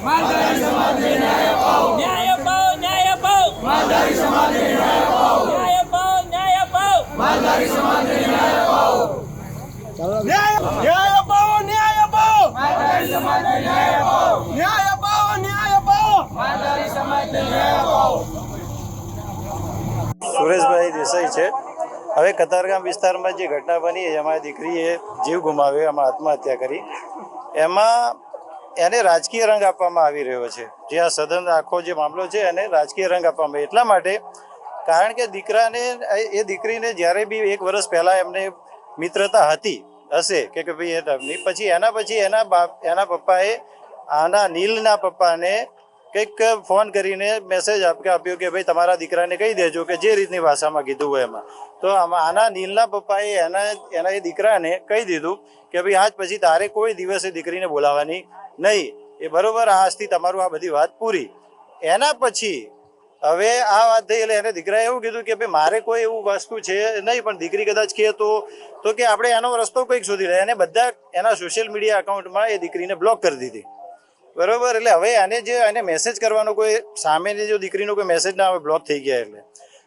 માલધારી સમાજને ન્યાય અપાવો, ન્યાય અપાવો, ન્યાય અપાવો, માલધારી સમાજને ન્યાય અપાવો, ન્યાય અપાવો, ન્યાય અપાવો, માલધારી સમાજને ન્યાય અપાવો, ન્યાય અપાવો, ન્યાય અપાવો, માલધારી સમાજને ન્યાય અપાવો, ન્યાય અપાવો, ન્યાય અપાવો, માલધારી સમાજને ન્યાય અપાવો। સુરેશભાઈ દેસાઈ છે। હવે કતારગામ વિસ્તારમાં જે ઘટના બની એમાં દીકરીએ જીવ ગુમાવ્યો, એમાં આત્મહત્યા કરી, એમાં એને રાજકીય રંગ આપવામાં આવી રહ્યો છે। જે આ સદન આખો જે મામલો છે એને રાજકીય રંગ આપવામાં એટલા માટે કારણ કે દીકરીને જ્યારે બી 1 વર્ષ પહેલાં એમને મિત્રતા હશે કે ભાઈ એ ટાઈમની પછી એના પપ્પાએ આના નીલના પપ્પાને કંઈક ફોન કરીને મેસેજ આપ્યો કે ભાઈ તમારા દીકરાને કહી દેજો કે જે રીતની ભાષામાં કીધું હોય એમાં, તો આના નીલના પપ્પાએ એના એ દીકરાને કહી દીધું કે ભાઈ આજ પછી તારે કોઈ દિવસે દીકરીને બોલાવવાની નહીં, એ બરાબર, આજથી તમારું આ બધી વાત પૂરી। એના પછી હવે આ વાત થઈ એટલે એને દીકરાએ એવું કીધું કે ભાઈ મારે કોઈ એવું વસ્તુ છે નહીં, પણ દીકરી કદાચ કહે તો કે આપણે એનો રસ્તો કંઈક શોધી લે। એને બધા એના સોશિયલ મીડિયા એકાઉન્ટમાં એ દીકરીને બ્લોક કરી દીધી, બરાબર। એટલે હવે એને મેસેજ કરવાનો કોઈ સામેની જો દીકરીનો કોઈ મેસેજ ના આવે, બ્લોક થઈ ગયા એટલે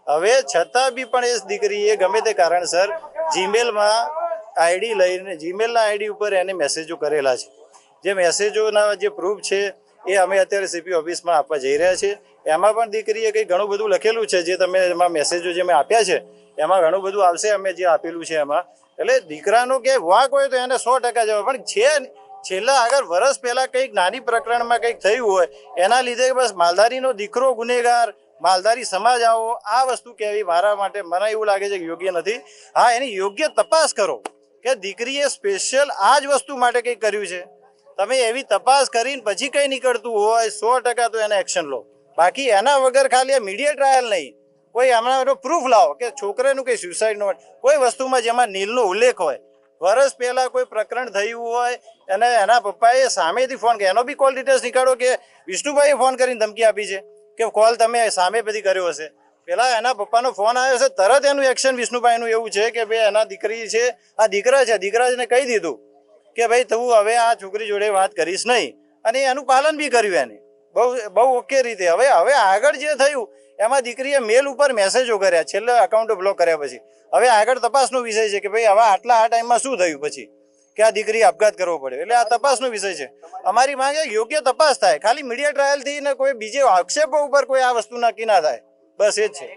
હવે છતાં બી પણ એ દીકરીએ ગમે તે કારણસર જીમેલમાં આઈડી લઈને જીમેલના આઈડી ઉપર એને મેસેજો કરેલા છે। જે મેસેજોના જે પ્રૂફ છે એ અમે અત્યારે સીપી ઓફિસમાં આપવા જઈ રહ્યા છીએ। એમાં પણ દીકરીએ કંઈ ઘણું બધું લખેલું છે, જે તમે એમાં મેસેજો જે મેં આપ્યા છે એમાં ઘણું બધું આવશે અમે જે આપેલું છે એમાં। એટલે દીકરાનો કે વાંક હોય તો એને 100% જવાબ, પણ છે છેલ્લા આગળ વર્ષ પહેલાં કંઈક નાની પ્રકરણમાં કંઈક થયું હોય એના લીધે બસ માલધારીનો દીકરો ગુનેગાર, માલધારી સમાજ આવો, આ વસ્તુ કહેવી મારા માટે મને એવું લાગે છે કે યોગ્ય નથી। હા, એની યોગ્ય તપાસ કરો કે દીકરીએ સ્પેશિયલ આ જ વસ્તુ માટે કંઈક કર્યું છે, તમે એવી તપાસ કરીને પછી કંઈ નીકળતું હોય 100% તો એને એક્શન લો। બાકી એના વગર ખાલી આ મીડિયા ટ્રાયલ નહીં, કોઈ એમનો પ્રૂફ લાવો કે છોકરાનું કંઈ સુસાઇડનો કોઈ વસ્તુમાં જેમાં નીલનો ઉલ્લેખ હોય, વર્ષ પહેલાં કોઈ પ્રકરણ થયું હોય અને એના પપ્પાએ સામેથી ફોન કર્યો, એનો બી કોલ ડિટેલ્સ નીકાળો કે વિષ્ણુભાઈએ ફોન કરીને ધમકી આપી છે કે કોલ તમે સામે બધી કર્યો હશે, પહેલાં એના પપ્પાનો ફોન આવ્યો છે તરત એનું એક્શન વિષ્ણુભાઈનું એવું છે કે ભાઈ એના દીકરી છે, આ દીકરા છે, દીકરાને કહી દીધું કે ભાઈ તું હવે આ છોકરી જોડે વાત કરીશ નહીં, અને એનું પાલન બી કર્યું એને બહુ ઓકે રીતે। હવે આગળ જે થયું એમાં દીકરીએ મેલ ઉપર મેસેજો કર્યા, છેલ્લે અકાઉન્ટ બ્લોક કર્યા પછી હવે આગળ તપાસનો વિષય છે કે ભાઈ હવે આ ટાઈમમાં શું થયું પછી કે આ દીકરી આપઘાત કરવો પડ્યો, એટલે આ તપાસનો વિષય છે। અમારી માંગે યોગ્ય તપાસ થાય, ખાલી મીડિયા ટ્રાયલથી ને કોઈ બીજે આક્ષેપો ઉપર કોઈ આ વસ્તુ નક્કી ના થાય, બસ એ જ છે।